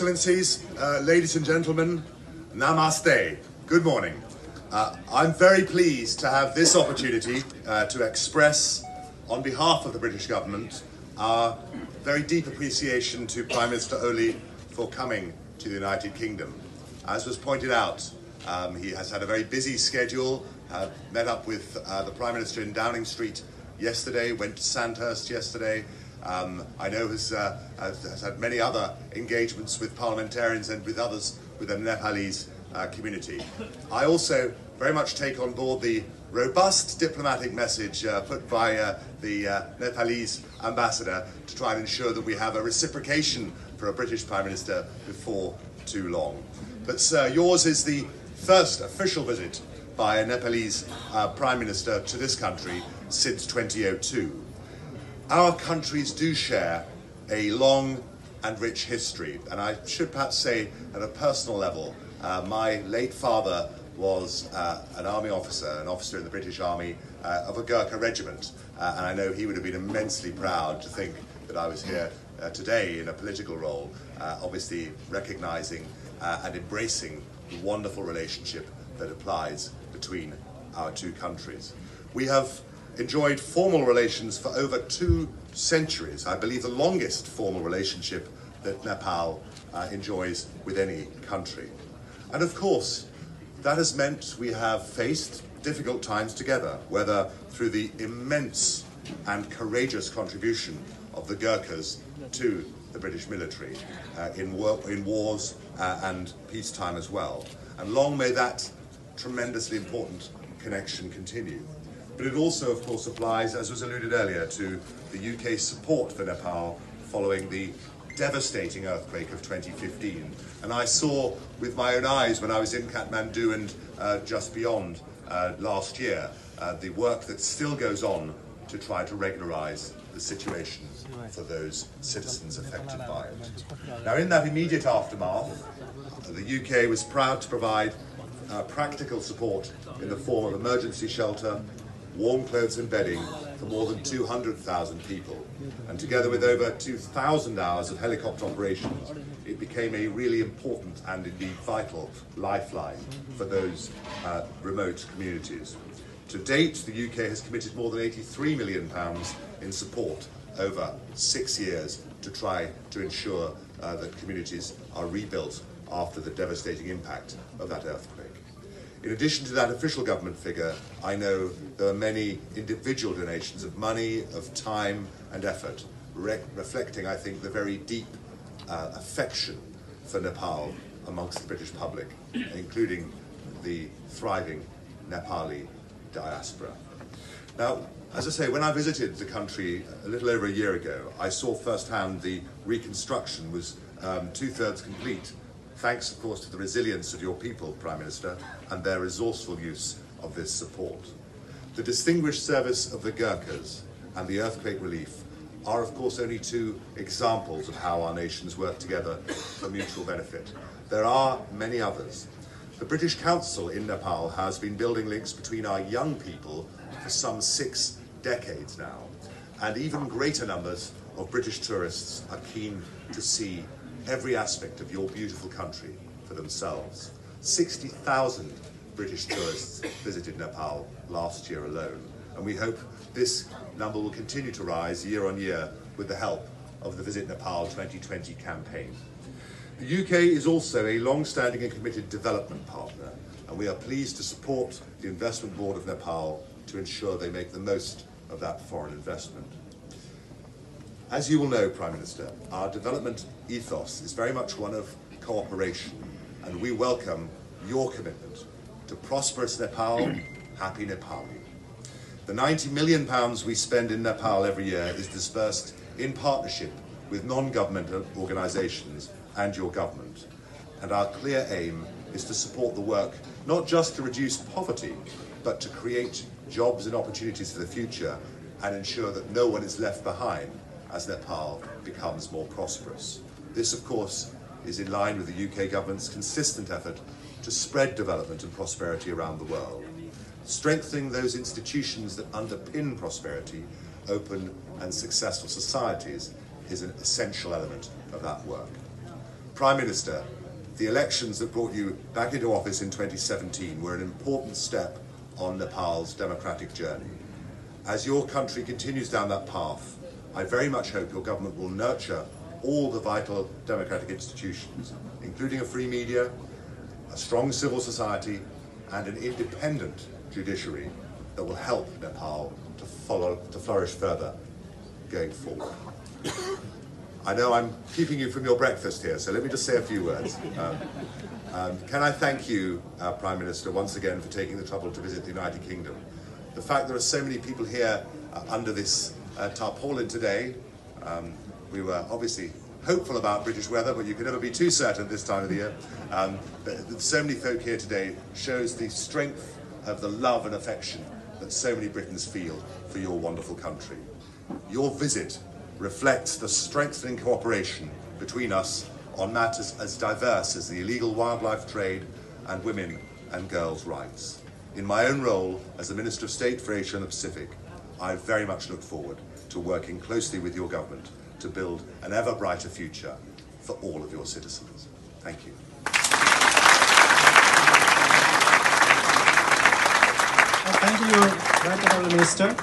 Excellencies, ladies and gentlemen, Namaste. Good morning. I'm very pleased to have this opportunity to express, on behalf of the British government, our very deep appreciation to Prime Minister Oli for coming to the United Kingdom. As was pointed out, he has had a very busy schedule, met up with the Prime Minister in Downing Street yesterday, went to Sandhurst yesterday. I know has had many other engagements with parliamentarians and with others within the Nepalese community. I also very much take on board the robust diplomatic message put by the Nepalese ambassador to try and ensure that we have a reciprocation for a British Prime Minister before too long. But sir, yours is the first official visit by a Nepalese Prime Minister to this country since 2002. Our countries do share a long and rich history, and I should perhaps say at a personal level, my late father was an army officer, an officer in the British Army of a Gurkha regiment, and I know he would have been immensely proud to think that I was here today in a political role, obviously recognising and embracing the wonderful relationship that applies between our two countries. We have enjoyed formal relations for over 2 centuries. I believe the longest formal relationship that Nepal enjoys with any country. And of course, that has meant we have faced difficult times together, whether through the immense and courageous contribution of the Gurkhas to the British military in wars and peacetime as well. And long may that tremendously important connection continue. But it also, of course, applies, as was alluded earlier, to the UK's support for Nepal following the devastating earthquake of 2015. And I saw with my own eyes when I was in Kathmandu and just beyond last year, the work that still goes on to try to regularise the situation for those citizens affected by it. Now, in that immediate aftermath, the UK was proud to provide practical support in the form of emergency shelter, warm clothes and bedding for more than 200,000 people. And together with over 2,000 hours of helicopter operations, it became a really important and indeed vital lifeline for those remote communities. To date, the UK has committed more than £83 million in support over 6 years to try to ensure that communities are rebuilt after the devastating impact of that earthquake. In addition to that official government figure, I know there are many individual donations of money, of time and effort, reflecting, I think, the very deep affection for Nepal amongst the British public, including the thriving Nepali diaspora. Now, as I say, when I visited the country a little over a year ago, I saw firsthand the reconstruction was 2/3 complete, thanks, of course, to the resilience of your people, Prime Minister, and their resourceful use of this support. The distinguished service of the Gurkhas and the earthquake relief are, of course, only 2 examples of how our nations work together for mutual benefit. There are many others. The British Council in Nepal has been building links between our young people for some 6 decades now, and even greater numbers of British tourists are keen to see every aspect of your beautiful country for themselves. 60,000 British tourists visited Nepal last year alone, and we hope this number will continue to rise year on year with the help of the Visit Nepal 2020 campaign. The UK is also a long-standing and committed development partner, and we are pleased to support the Investment Board of Nepal to ensure they make the most of that foreign investment. As you will know, Prime Minister, our development ethos is very much one of cooperation, and we welcome your commitment to prosperous Nepal, happy Nepali. The £90 million we spend in Nepal every year is disbursed in partnership with non-governmental organisations and your government. And our clear aim is to support the work not just to reduce poverty, but to create jobs and opportunities for the future and ensure that no one is left behind as Nepal becomes more prosperous. This, of course, is in line with the UK government's consistent effort to spread development and prosperity around the world. Strengthening those institutions that underpin prosperity, open and successful societies, is an essential element of that work. Prime Minister, the elections that brought you back into office in 2017 were an important step on Nepal's democratic journey. As your country continues down that path, I very much hope your government will nurture all the vital democratic institutions, including a free media, a strong civil society, and an independent judiciary that will help Nepal to flourish further going forward. I know I'm keeping you from your breakfast here, so let me just say a few words. Can I thank you, Prime Minister, once again for taking the trouble to visit the United Kingdom. The fact there are so many people here under this tarpaulin today, we were obviously hopeful about British weather, but you can never be too certain this time of the year. But so many folk here today shows the strength of the love and affection that so many Britons feel for your wonderful country. Your visit reflects the strengthening cooperation between us on matters as diverse as the illegal wildlife trade and women and girls' rights. In my own role as the Minister of State for Asia and the Pacific, I very much look forward to working closely with your government to build an ever brighter future for all of your citizens. Thank you. Thank you, Right Honourable Minister.